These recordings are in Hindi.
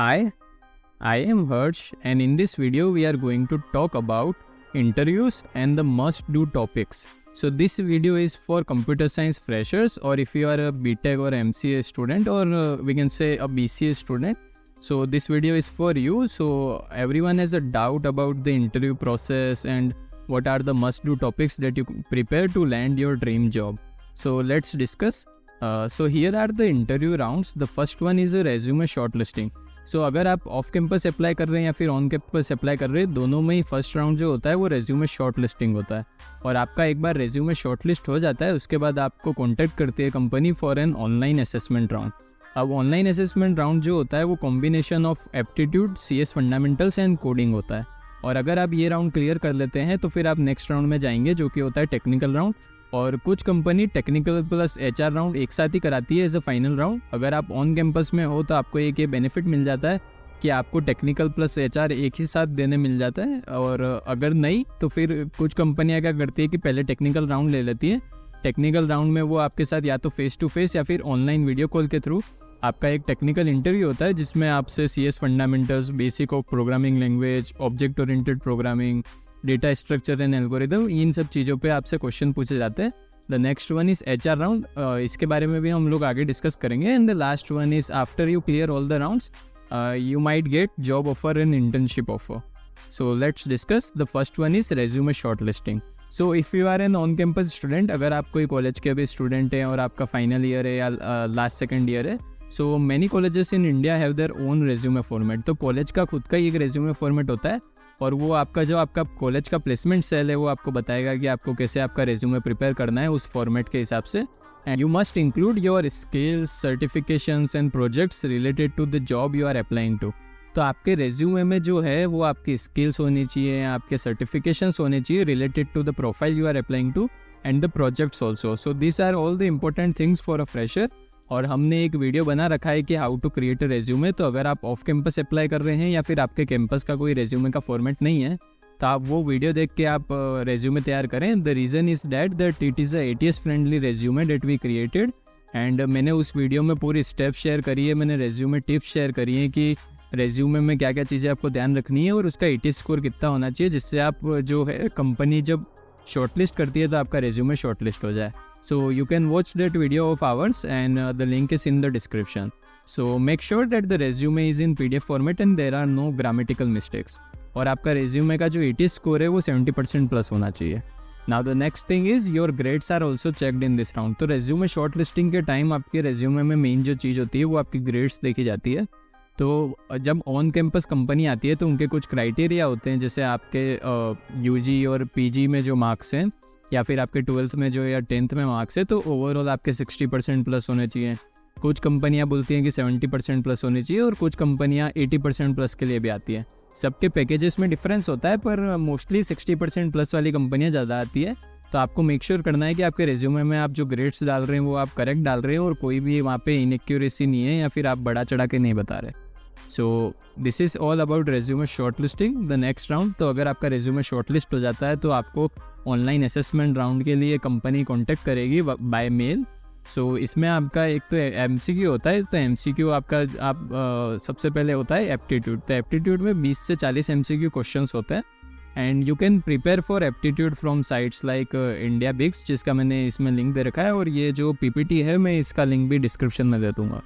Hi, I am Harsh, and in this video we are going to talk about interviews and the must-do topics. So this video is for computer science freshers, or if you are a BTech or MCA student, or we can say a BCA student. So this video is for you. So everyone has a doubt about the interview process and what are the must-do topics that you prepare to land your dream job. So let's discuss. So here are the interview rounds. The first one is a resume shortlisting. सो अगर आप ऑफ कैंपस अप्लाई कर रहे हैं या फिर ऑन कैंपस अप्लाई कर रहे हैं, दोनों में ही फर्स्ट राउंड जो होता है वो रेज्यूमे शॉर्ट लिस्टिंग होता है. और आपका एक बार रेज्यूमे शॉर्ट लिस्ट हो जाता है, उसके बाद आपको कॉन्टैक्ट करती है company for an online assessment round. अब ऑनलाइन असेसमेंट राउंड जो होता है वो combination of aptitude, CS fundamentals and coding होता है. और अगर आप ये राउंड क्लियर कर लेते हैं तो फिर आप नेक्स्ट राउंड में जाएंगे, जो कि होता है टेक्निकल राउंड. और कुछ company technical plus HR round एक साथ ही कराती है एज अ फाइनल राउंड. अगर आप ऑन कैंपस में हो तो आपको एक ये बेनिफिट मिल जाता है कि आपको टेक्निकल प्लस HR एक ही साथ देने मिल जाता है. और अगर नहीं तो फिर कुछ कंपनियां क्या करती है कि पहले टेक्निकल राउंड ले लेती है. टेक्निकल राउंड में वो आपके साथ या तो फेस टू फेस या फिर ऑनलाइन वीडियो कॉल के थ्रू आपका एक टेक्निकल इंटरव्यू होता है, जिसमें आपसे CS fundamentals, basic of programming language, object oriented programming, data structure and algorithm, इन सब चीज़ों पे आपसे क्वेश्चन पूछे जाते हैं. The next one is HR round. इसके बारे में भी हम लोग आगे डिस्कस करेंगे. And the last one is after you clear all the rounds you might get job offer and internship offer. So let's discuss. The first one is resume shortlisting. So if you are an on campus student, अगर आप कोई कॉलेज के अभी स्टूडेंट हैं और आपका फाइनल ईयर है या लास्ट सेकेंड ईयर है, so many colleges in India have their own resume format. तो कॉलेज का खुद का ही एक resume format होता है, और वो आपका कॉलेज का प्लेसमेंट सेल है वो आपको बताएगा कि आपको कैसे आपका रेज्यूमे प्रिपेयर करना है उस फॉर्मेट के हिसाब से. And you must include your skills, certifications and projects related to the job you are applying to. तो आपके रेज्यूमे में जो है वो आपकी स्किल्स होनी चाहिए, आपके सर्टिफिकेशंस होने चाहिए related to the profile you are applying to and the projects also. So these are all the important things for a fresher. और हमने एक वीडियो बना रखा है कि how to create a resume. तो अगर आप ऑफ कैंपस अप्लाई कर रहे हैं या फिर आपके कैंपस का कोई रेज्यूमे का फॉर्मेट नहीं है, तो आप वो वीडियो देख के आप रेज्यूमे तैयार करें. The reason is that it is a ATS friendly resume that we created. And मैंने उस वीडियो में पूरी स्टेप शेयर करी है, मैंने रेज्यूमे टिप्स शेयर करी हैं कि रेज्यूमे में क्या क्या चीज़ें आपको ध्यान रखनी है और उसका ATS स्कोर कितना होना चाहिए, जिससे आप जो है कंपनी जब शॉर्टलिस्ट करती है तो आपका रेज्यूमे शॉर्टलिस्ट हो जाए. So you can watch that video of ours and the link is in the description. So make sure that the resume is in PDF format and there are no grammatical mistakes. और आपका resume का जो ATS स्कोर है वो 70% प्लस होना चाहिए. Now the next thing is your grades are also checked in this round. तो resume shortlisting के टाइम आपके resume में मेन जो चीज़ होती है वो आपकी ग्रेड्स देखी जाती है. तो जब ऑन कैंपस कंपनी आती है तो उनके कुछ क्राइटेरिया होते हैं, जैसे आपके UG और PG में जो मार्क्स हैं या फिर आपके 12th में जो या 10th में मार्क्स है, तो ओवरऑल आपके 60% प्लस होने चाहिए. कुछ कंपनियां बोलती हैं कि 70% प्लस होने चाहिए और कुछ कंपनियां 80% प्लस के लिए भी आती हैं. सबके पैकेजेस में डिफरेंस होता है, पर मोस्टली 60% प्लस वाली कंपनियां ज़्यादा आती है. तो आपको मेक श्योर करना है कि आपके रेज्यूमे में आप जो ग्रेड्स डाल रहे हैं वो आप करेक्ट डाल रहे हैं और कोई भी वहाँ पे इनएक्यूरेसी नहीं है या फिर आप बड़ा चढ़ा के नहीं बता रहे. So this is all about resume short listing. The next round, तो अगर आपका रेज्यूमे शॉर्ट लिस्ट हो जाता है तो आपको ऑनलाइन असेसमेंट राउंड के लिए कंपनी कांटेक्ट करेगी बाय मेल. सो इसमें आपका एक तो MCQ होता है. तो MCQ आपका सबसे पहले होता है एप्टीट्यूड. तो एप्टीट्यूड में 20 से 40 MCQ क्वेश्चंस होते हैं. And you can prepare for aptitude from sites like IndiaBix, जिसका मैंने इसमें लिंक दे रखा है, और ये जो PPT है मैं इसका लिंक भी डिस्क्रिप्शन में दे दूँगा.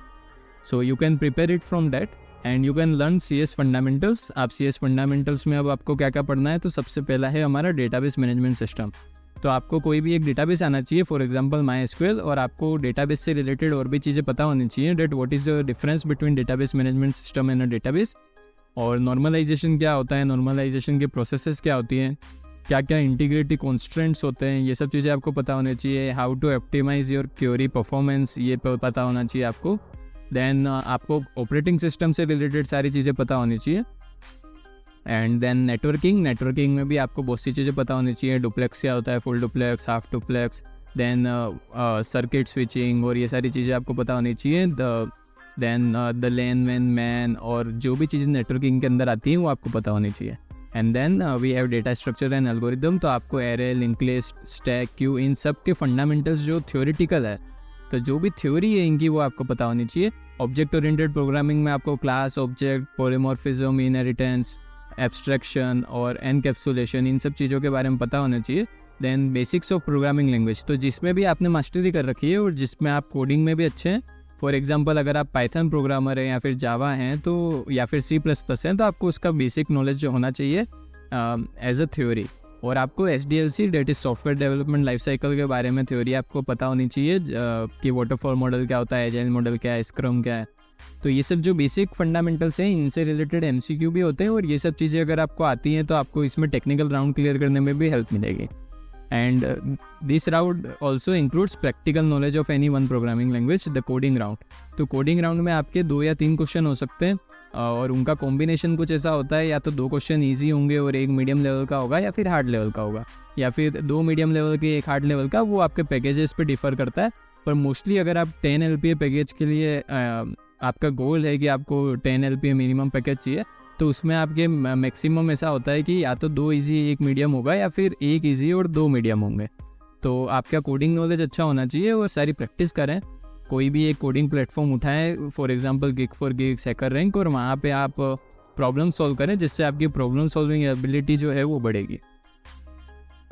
So you can prepare it from that and you can learn CS fundamentals. आप CS फंडामेंटल्स में अब आपको क्या क्या पढ़ना है, तो सबसे पहला है हमारा डेटाबेस मैनेजमेंट सिस्टम. तो आपको कोई भी एक डेटाबेस आना चाहिए, फॉर एग्जांपल MySQL, और आपको डेटाबेस से रिलेटेड और भी चीज़ें पता होनी चाहिए, that what is the difference between database management system and a database, और नॉर्मलाइजेशन क्या होता है, नॉर्मलाइजेशन के प्रोसेसेस क्या होती हैं, क्या क्या इंटीग्रिटी कॉन्स्ट्रेंट्स होते हैं, ये सब चीज़ें आपको पता होनी चाहिए. How to optimize your query performance, ये पता होना चाहिए आपको. देन आपको ऑपरेटिंग सिस्टम से रिलेटेड सारी चीज़ें पता होनी चाहिए. एंड देन नेटवर्किंग में भी आपको बहुत सी चीज़ें पता होनी चाहिए. डुप्लेक्स क्या होता है, full duplex, half duplex, then circuit switching, और ये सारी चीज़ें आपको पता होनी चाहिए. देन द लैन मैन और जो भी चीज़ें नेटवर्किंग के अंदर आती हैं वो आपको पता होनी चाहिए. And then we have data structure and algorithm. तो आपको array, link list, stack, queue, इन सब के फंडामेंटल्स जो थ्योरेटिकल है तो जो भी थ्योरी है इनकी वो आपको पता होनी चाहिए। ऑब्जेक्ट ओरिएंटेड प्रोग्रामिंग में आपको class, object, polymorphism, inheritance, abstraction और एनकैप्सुलेशन, इन सब चीज़ों के बारे में पता होना चाहिए। Then basics of programming language, तो जिसमें भी आपने मास्टरी कर रखी है और जिसमें आप कोडिंग में भी अच्छे हैं। फॉर एग्जांपल अगर आप पाइथन प्रोग्रामर हैं या फिर जावा हैं तो, या फिर C++ हैं, तो आपको उसका बेसिक नॉलेज जो होना चाहिए एज अ थ्योरी। और आपको SDLC, that is software development life cycle के बारे में थ्योरी आपको पता होनी चाहिए कि वाटरफॉल मॉडल क्या होता है, एजाइल मॉडल क्या है, स्क्रम क्या है। तो ये सब जो बेसिक फंडामेंटल्स हैं इनसे रिलेटेड MCQ भी होते हैं, और ये सब चीज़ें अगर आपको आती हैं तो आपको इसमें टेक्निकल राउंड क्लियर करने में भी हेल्प मिलेगी। And this round also includes practical knowledge of any one programming language, the coding round. तो कोडिंग राउंड में आपके 2 या 3 क्वेश्चन हो सकते हैं, और उनका कॉम्बिनेशन कुछ ऐसा होता है, या तो 2 क्वेश्चन ईजी होंगे और 1 मीडियम लेवल का होगा, या फिर हार्ड लेवल का होगा, या फिर 2 मीडियम लेवल के 1 हार्ड लेवल का। वो आपके पैकेजेस पे डिफ़र करता है, पर मोस्टली अगर आप 10 LPA पैकेज के लिए आपका गोल है कि आपको 10 LPA मिनिमम पैकेज चाहिए, तो उसमें आपके मैक्सिमम ऐसा होता है कि या तो 2 इजी 1 मीडियम होगा, या फिर 1 इजी और 2 मीडियम होंगे। तो आपका कोडिंग नॉलेज अच्छा होना चाहिए और सारी प्रैक्टिस करें। कोई भी एक कोडिंग प्लेटफॉर्म उठाएं, फॉर एग्जांपल Gig4Geeks, हैकररैंक, और वहाँ पे आप प्रॉब्लम सॉल्व करें, जिससे आपकी प्रॉब्लम सॉल्विंग एबिलिटी जो है वो बढ़ेगी।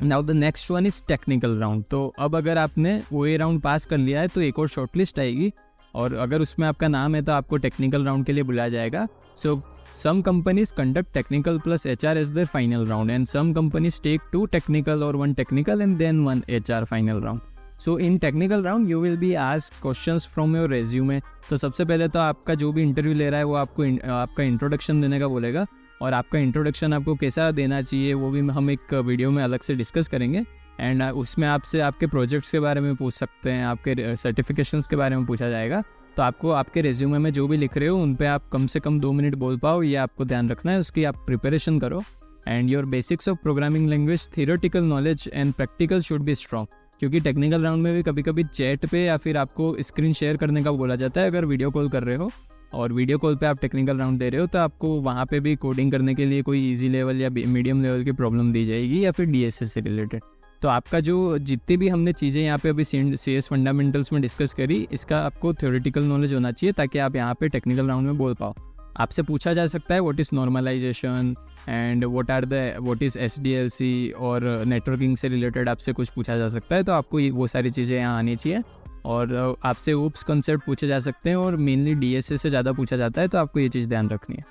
Now the next one is technical round. तो अब अगर आपने OA राउंड पास कर लिया है तो एक और शॉर्टलिस्ट आएगी, और अगर उसमें आपका नाम है तो आपको टेक्निकल राउंड के लिए बुलाया जाएगा। सो some companies conduct technical plus HR as their final round, and some companies take 2 technical or 1 technical and then 1 HR final round. So in technical round you will be asked questions from your resume. तो सबसे पहले तो आपका जो भी इंटरव्यू ले रहा है वो आपको आपका इंट्रोडक्शन देने का बोलेगा, और आपका इंट्रोडक्शन आपको कैसा देना चाहिए वो भी हम एक वीडियो में अलग से डिस्कस करेंगे। एंड उसमें आपसे आपके प्रोजेक्ट्स के बारे में पूछ सकते हैं, आपके सर्टिफिकेशंस के बारे में पूछा जाएगा। तो आपको आपके रेज्यूमे में जो भी लिख रहे हो उन पे आप कम से कम 2 मिनट बोल पाओ, ये आपको ध्यान रखना है, उसकी आप प्रिपरेशन करो। And your basics of programming language, theoretical knowledge and practical should be strong, क्योंकि टेक्निकल राउंड में भी कभी कभी चैट पे या फिर आपको स्क्रीन शेयर करने का बोला जाता है अगर वीडियो कॉल कर रहे हो, और वीडियो कॉल पे आप टेक्निकल राउंड दे रहे हो तो आपको वहाँ पे भी कोडिंग करने के लिए कोई ईजी लेवल या मीडियम लेवल की प्रॉब्लम दी जाएगी, या फिर DSS से रिलेटेड। तो आपका जो जितनी भी हमने चीज़ें यहाँ पे अभी CS फंडामेंटल्स में डिस्कस करी, इसका आपको थ्योरेटिकल नॉलेज होना चाहिए ताकि आप यहाँ पे टेक्निकल राउंड में बोल पाओ। आपसे पूछा जा सकता है what is normalization and what is SDLC, और नेटवर्किंग से रिलेटेड आपसे कुछ पूछा जा सकता है, तो आपको वो सारी चीज़ें यहाँ आनी चाहिए। और आपसे OOPS कंसेप्ट पूछे जा सकते हैं, और मेनली DSS से ज़्यादा पूछा जाता है, तो आपको ये चीज़ ध्यान रखनी है।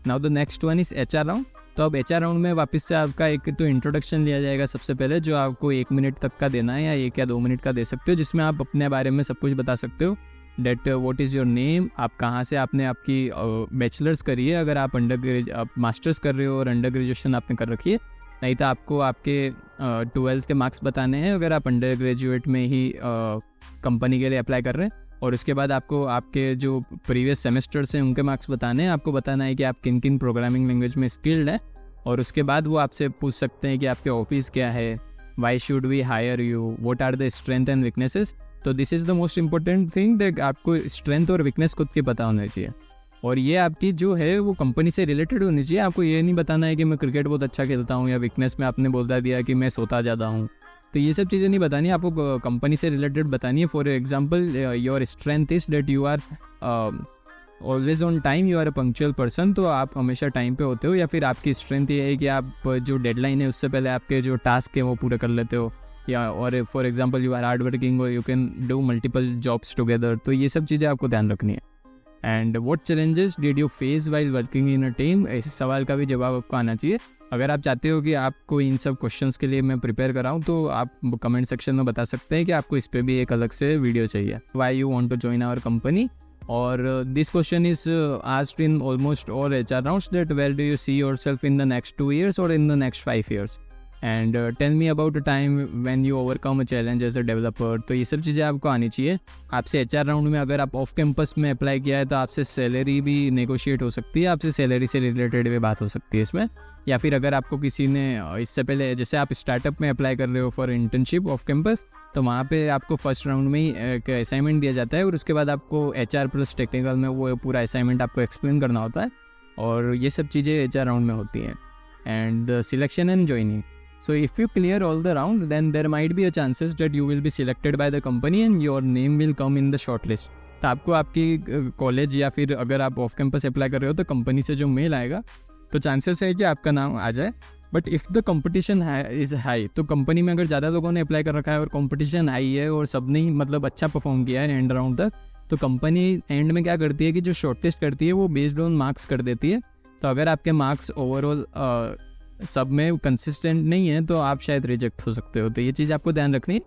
Now the next one is HR round. तो अब HR राउंड में वापस से आपका एक तो इंट्रोडक्शन लिया जाएगा सबसे पहले, जो आपको 1 मिनट तक का देना है, या 1 या 2 मिनट का दे सकते हो, जिसमें आप अपने बारे में सब कुछ बता सकते हो। That what is your name, आप कहाँ से आपने आपकी बैचलर्स करी है, अगर आप मास्टर्स कर रहे हो और अंडर ग्रेजुएशन आपने कर रखी है, नहीं तो आपको आपके 12th के मार्क्स बताने हैं अगर आप अंडर ग्रेजुएट में ही कंपनी के लिए अप्लाई कर रहे हैं। और उसके बाद आपको आपके जो प्रीवियस सेमेस्टर्स हैं उनके मार्क्स बताने हैं, आपको बताना है कि आप किन किन प्रोग्रामिंग लैंग्वेज में स्किल्ड है। और उसके बाद वो आपसे पूछ सकते हैं कि आपके ऑफिस क्या है, why should we hire you, what are the strength and weaknesses. तो this is the most important thing, that आपको स्ट्रेंथ और वीकनेस खुद के पता होना चाहिए, और ये आपकी जो है वो कंपनी से रिलेटेड होनी चाहिए। आपको ये नहीं बताना है कि मैं क्रिकेट बहुत अच्छा खेलता हूँ, या वीकनेस में आपने बोलता दिया कि मैं सोता ज़्यादा हूँ। तो ये सब चीज़ें नहीं बतानी, आपको कंपनी से रिलेटेड बतानी है। For example your strength is that you are always on time, you are a punctual person, तो आप हमेशा टाइम पे होते हो। या फिर आपकी स्ट्रेंथ ये है कि आप जो डेडलाइन है उससे पहले आपके जो टास्क है वो पूरे कर लेते हो, या और for example you are hard working, और you can do multiple jobs together. तो ये सब चीज़ें आपको ध्यान रखनी है। And what challenges did you face while working in a team, इस सवाल का भी जवाब आपको आना चाहिए। अगर आप चाहते हो कि आपको इन सब क्वेश्चंस के लिए मैं प्रिपेयर कराऊं, तो आप कमेंट सेक्शन में बता सकते हैं कि आपको इस पर भी एक अलग से वीडियो चाहिए। Why you want to join our company, और this question is asked in almost all HR rounds, that where do you see yourself in the next 2 years और in the next 5 years, and tell me about a time when you overcome a challenge as a developer. तो ये सब चीज़ें आपको आनी चाहिए। आपसे HR राउंड में अगर आप ऑफ कैंपस में अप्लाई किया है तो आपसे सैलरी भी नेगोशिएट हो सकती है, आपसे सैलरी से रिलेटेड भी बात हो सकती है इसमें। या फिर अगर आपको किसी ने इससे पहले, जैसे आप स्टार्टअप में अप्लाई कर रहे हो फॉर इंटर्नशिप ऑफ कैंपस, तो वहाँ पे आपको फर्स्ट राउंड में ही एक असाइनमेंट दिया जाता है, और उसके बाद आपको HR प्लस टेक्निकल में वो पूरा असाइनमेंट आपको एक्सप्लेन करना होता है, और ये सब चीज़ें HR राउंड में होती हैं। And the selection and joining, So if you clear all the round, then there might be a chances that you will be selected by the company and your name will come in the shortlist. तो आपको आपकी कॉलेज या फिर अगर आप ऑफ कैंपस अप्लाई कर रहे हो तो कंपनी से जो मेल आएगा तो चांसेस है कि आपका नाम आ जाए. But if the competition is high, तो कंपनी में अगर ज़्यादा लोगों ने अप्लाई कर रखा है और कंपटीशन हाई है और सब ने ही मतलब अच्छा परफॉर्म किया है एंड राउंड तक, तो कंपनी एंड में क्या करती है कि जो शॉर्टलिस्ट करती है वो बेस्ड ऑन मार्क्स कर देती है. तो अगर आपके मार्क्स ओवरऑल सब में कंसिस्टेंट नहीं है तो आप शायद रिजेक्ट हो सकते हो. तो ये चीज़ आपको ध्यान रखनी है.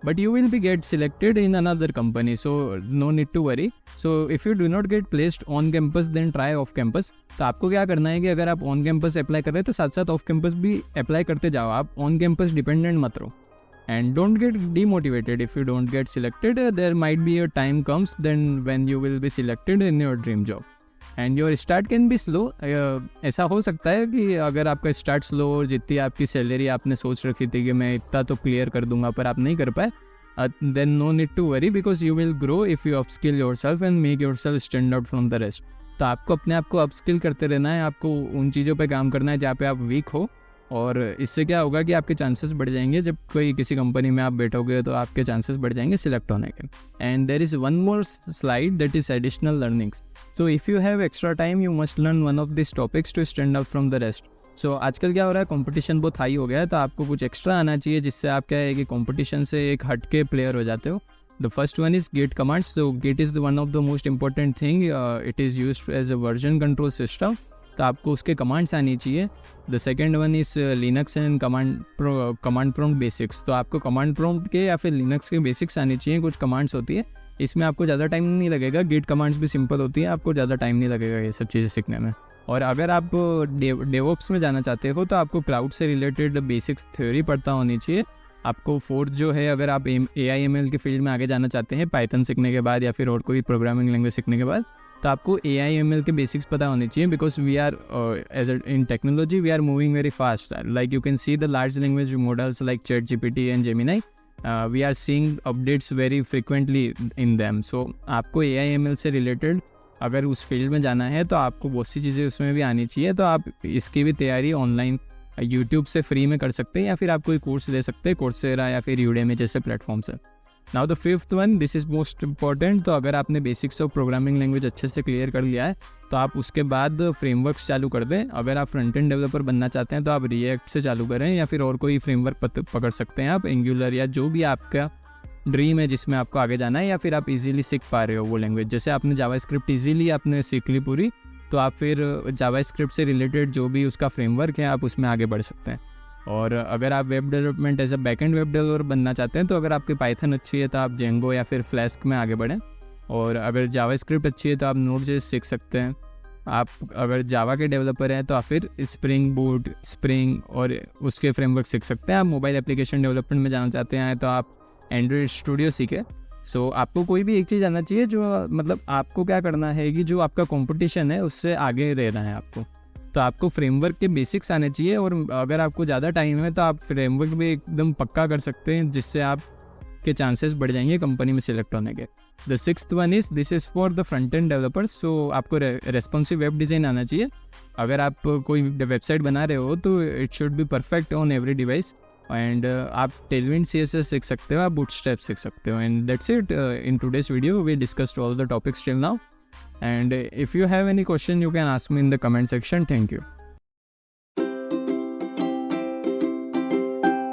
But you will be get selected in another company, so no need to worry. So if you do not get placed on campus then try off campus. तो आपको क्या करना है कि अगर आप ऑन कैंपस अप्लाई कर रहे हैं तो साथ साथ ऑफ कैंपस भी अप्लाई करते जाओ. आप ऑन कैंपस डिपेंडेंट मत रहो. And don't get demotivated if you don't get selected. There might be a time comes then when you will be selected in your dream job. And your start can be slow. ऐसा हो सकता है कि अगर आपका स्टार्ट स्लो और जितनी आपकी सैलरी आपने सोच रखी थी कि मैं इतना तो क्लियर कर दूंगा पर आप नहीं कर पाए, then no need to worry because you will grow if you upskill yourself and make yourself stand out from the rest. तो आपको अपने आप को अपस्किल करते रहना है. आपको उन चीज़ों पे काम करना है जहाँ पे आप वीक हो, और इससे क्या होगा कि आपके चांसेस बढ़ जाएंगे. जब कोई किसी कंपनी में आप बैठोगे तो आपके चांसेस बढ़ जाएंगे सिलेक्ट होने के. And there is one more slide that is additional learnings. So if you have extra time you must learn one of this topics to stand out from the rest. So आजकल क्या हो रहा है, कंपटीशन बहुत हाई हो गया है, तो आपको कुछ एक्स्ट्रा आना चाहिए जिससे आप क्या है कि कंपटीशन से एक हट के प्लेयर हो जाते हो. The first one is git commands. So git is one of the most important thing. It is used as a version control system. तो आपको उसके कमांड्स आनी चाहिए. The second one is Linux and command prompt basics. तो आपको कमांड प्रॉम्प्ट के या फिर लिनक्स के बेसिक्स आनी चाहिए. कुछ कमांड्स होती है, इसमें आपको ज़्यादा टाइम नहीं लगेगा. गिट कमांड्स भी सिंपल होती है, आपको ज़्यादा टाइम नहीं लगेगा ये सब चीज़ें सीखने में. और अगर आप डेवऑप्स में जाना चाहते हो तो आपको क्लाउड से रिलेटेड बेसिक्स थ्योरी पढ़ता होनी चाहिए. आपको फोर्थ जो है, अगर आप AI/ML के फील्ड में आगे जाना चाहते हैं पाइथन सीखने के बाद या फिर और कोई प्रोग्रामिंग लैंग्वेज सीखने के बाद, तो आपको AI/ML के बेसिक्स पता होने चाहिए. Because we are as in technology we are moving very fast. Like you can see the large language models like ChatGPT and Gemini. We are seeing updates very frequently in them. So आपको AI/ML से रिलेटेड अगर उस फील्ड में जाना है तो आपको बहुत सी चीज़ें उसमें भी आनी चाहिए. तो आप इसकी भी तैयारी ऑनलाइन यूट्यूब से फ्री में कर सकते हैं या फिर आप कोई कोर्स ले सकते हैं कोर्सेरा या फिर Udemy जैसे प्लेटफॉर्म से. Now the fifth one, this is most important. तो अगर आपने बेसिक्स ऑफ प्रोग्रामिंग लैंग्वेज अच्छे से क्लियर कर लिया है तो आप उसके बाद फ्रेमवर्क्स चालू कर दें. अगर आप फ्रंट एंड डेवलपर बनना चाहते हैं तो आप रिएक्ट से चालू करें या फिर और कोई फ्रेमवर्क पकड़ सकते हैं आप, एंगुलर या जो भी आपका ड्रीम है जिसमें आपको आगे जाना है, या फिर आप इजीली सीख पा रहे हो वो लैंग्वेज. जैसे आपने जावास्क्रिप्ट इजीली आपने सीख ली पूरी, तो आप फिर जावास्क्रिप्ट से रिलेटेड जो भी उसका फ्रेमवर्क है आप उसमें आगे बढ़ सकते हैं. और अगर आप web development as a backend web developer बनना चाहते हैं तो अगर आपकी पाइथन अच्छी है तो आप जेंगो या फिर फ्लैस्क में आगे बढ़ें. और अगर जावास्क्रिप्ट अच्छी है तो आप नोड.जेएस सीख सकते हैं. आप अगर जावा के डेवलपर हैं तो आप फिर स्प्रिंग बूट, स्प्रिंग और उसके फ्रेमवर्क सीख सकते हैं. आप मोबाइल एप्लीकेशन डेवलपमेंट में जाना चाहते हैं तो आप एंड्रॉयड स्टूडियो सीखें. सो आपको कोई भी एक चीज़ आना चाहिए जो मतलब आपको क्या करना है कि जो आपका कंपटीशन है उससे आगे रहना है आपको. तो आपको फ्रेमवर्क के बेसिक्स आने चाहिए. और अगर आपको ज़्यादा टाइम है तो आप फ्रेमवर्क भी एकदम पक्का कर सकते हैं जिससे आपके चांसेस बढ़ जाएंगे कंपनी में सिलेक्ट होने के. The sixth one is this is for the front end developers. So आपको रेस्पॉन्सिव वेब डिज़ाइन आना चाहिए. अगर आप कोई वेबसाइट बना रहे हो तो it should be perfect on every device. And आप टेलविंड CSS सीख सकते हो, आप बूटस्ट्रैप सीख सकते हो. And that's it in today's video. We discussed all the topics till now. And if you have any question you can ask me in the comment section. Thank you.